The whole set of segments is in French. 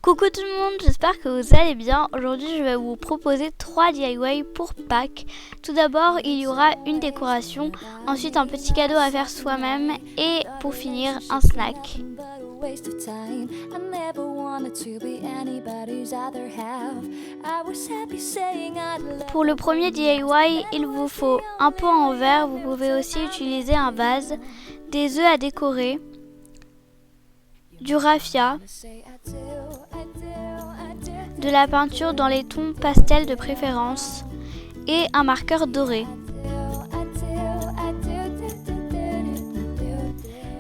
Coucou tout le monde, j'espère que vous allez bien. Aujourd'hui, je vais vous proposer 3 DIY pour Pâques. Tout d'abord, il y aura une décoration, ensuite un petit cadeau à faire soi-même et pour finir, un snack. Pour le premier DIY, il vous faut un pot en verre, vous pouvez aussi utiliser un vase, des œufs à décorer, du raffia, de la peinture dans les tons pastels de préférence et un marqueur doré.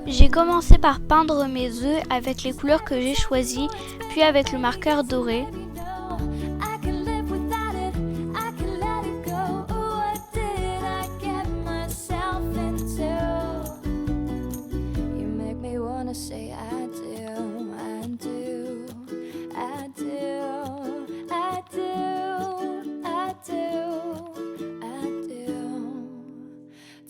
J'ai commencé par peindre mes œufs avec les couleurs que j'ai choisies, puis avec le marqueur doré.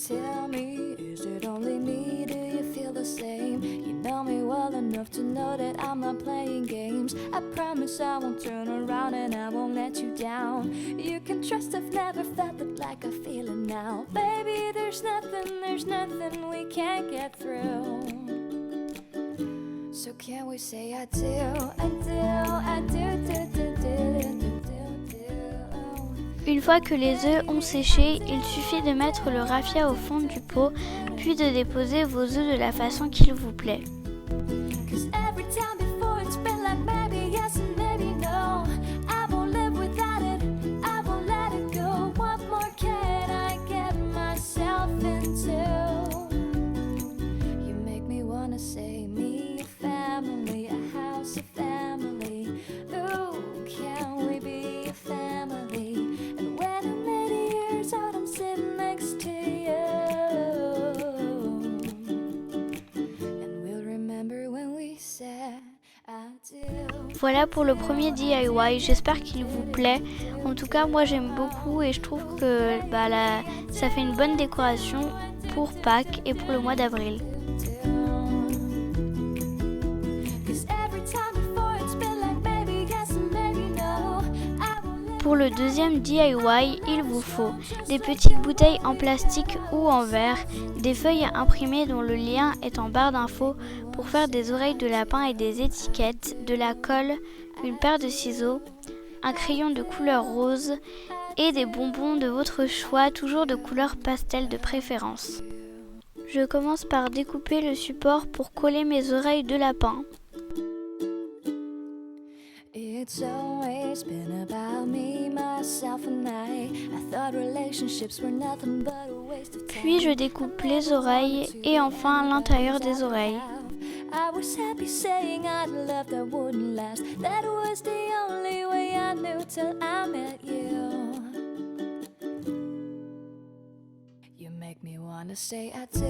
Tell me, is it only me? Do you feel the same? You know me well enough to know that I'm not playing games. I promise I won't turn around and I won't let you down. You can trust I've never felt it like I feel it now. Baby, there's nothing we can't get through. So can we say I do, I do, I do, do, do, do, do, do. Une fois que les œufs ont séché, il suffit de mettre le raffia au fond du pot, puis de déposer vos œufs de la façon qu'il vous plaît. Voilà pour le premier DIY, j'espère qu'il vous plaît. En tout cas, moi j'aime beaucoup et je trouve que ça fait une bonne décoration pour Pâques et pour le mois d'avril. Pour le deuxième DIY, il vous faut des petites bouteilles en plastique ou en verre, des feuilles imprimées dont le lien est en barre d'infos pour faire des oreilles de lapin et des étiquettes, de la colle, une paire de ciseaux, un crayon de couleur rose et des bonbons de votre choix, toujours de couleur pastel de préférence. Je commence par découper le support pour coller mes oreilles de lapin. It's always been about me, myself and I thought relationships were nothing but a waste of time. Puis je découpe les oreilles et enfin l'intérieur des oreilles. I was happy saying I'd love that wouldn't last. That was the only way I knew till I met you. You make me wanna say I do,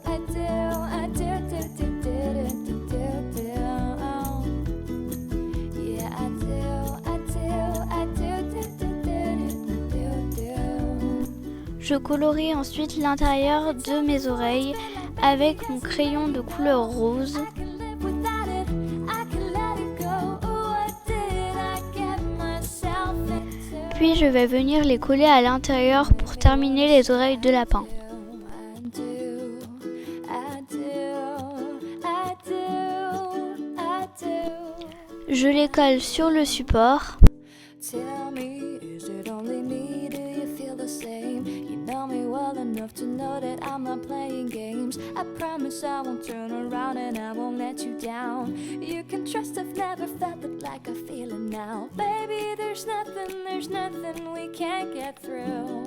I do, I do, do, do, do, do, do, do, do. Je colorie ensuite l'intérieur de mes oreilles avec mon crayon de couleur rose. Puis je vais venir les coller à l'intérieur pour terminer les oreilles de lapin. Je les colle sur le support. Enough to know that I'm not playing games. I promise I won't turn around and I won't let you down. You can trust I've never felt it like I feel it now. Baby, there's nothing we can't get through.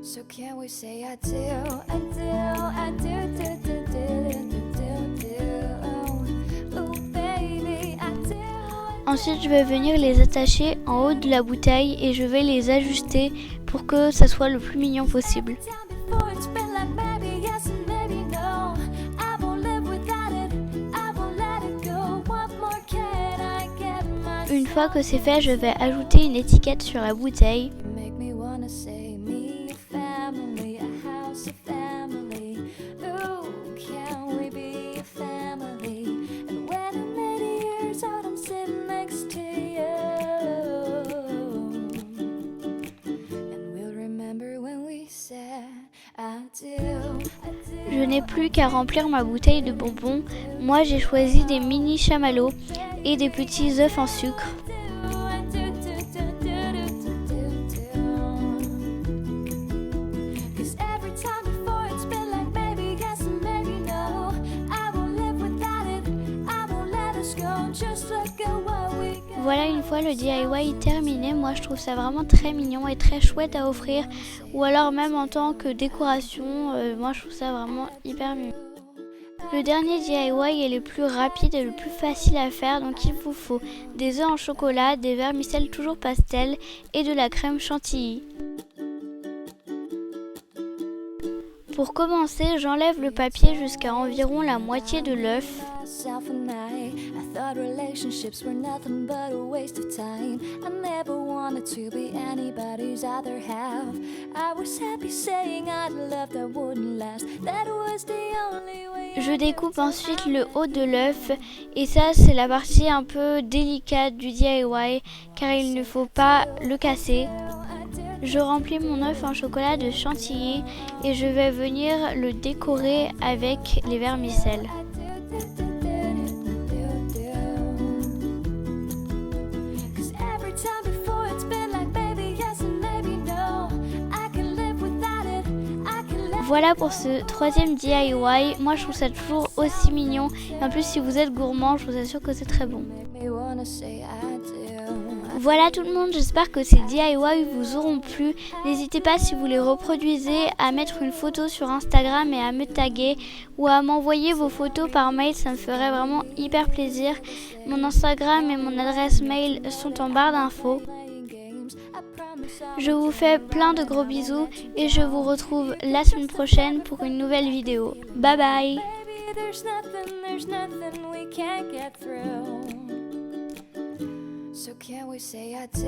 So can we say I do, I do, I do, do, do, do, do, do, do. Oh, baby, I do. Ensuite, je vais venir les attacher en haut de la bouteille et je vais les ajuster pour que ça soit le plus mignon possible. Une fois que c'est fait, je vais ajouter une étiquette sur la bouteille. Je n'ai plus qu'à remplir ma bouteille de bonbons. Moi, j'ai choisi des mini chamallows et des petits œufs en sucre. Voilà, une fois le DIY terminé, moi je trouve ça vraiment très mignon et très chouette à offrir, ou alors même en tant que décoration, moi je trouve ça vraiment hyper mignon. Le dernier DIY est le plus rapide et le plus facile à faire, donc il vous faut des œufs en chocolat, des vermicelles toujours pastel et de la crème chantilly. Pour commencer, j'enlève le papier jusqu'à environ la moitié de l'œuf. Je découpe ensuite le haut de l'œuf et ça c'est la partie un peu délicate du DIY car il ne faut pas le casser. Je remplis mon œuf en chocolat de chantilly et je vais venir le décorer avec les vermicelles. Voilà pour ce troisième DIY. Moi je trouve ça toujours aussi mignon. Et en plus si vous êtes gourmand, je vous assure que c'est très bon. Voilà tout le monde, j'espère que ces DIY vous auront plu. N'hésitez pas si vous les reproduisez à mettre une photo sur Instagram et à me taguer ou à m'envoyer vos photos par mail, ça me ferait vraiment hyper plaisir. Mon Instagram et mon adresse mail sont en barre d'infos. Je vous fais plein de gros bisous et je vous retrouve la semaine prochaine pour une nouvelle vidéo. Bye bye! So can we say I do,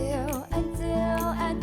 I do, I do.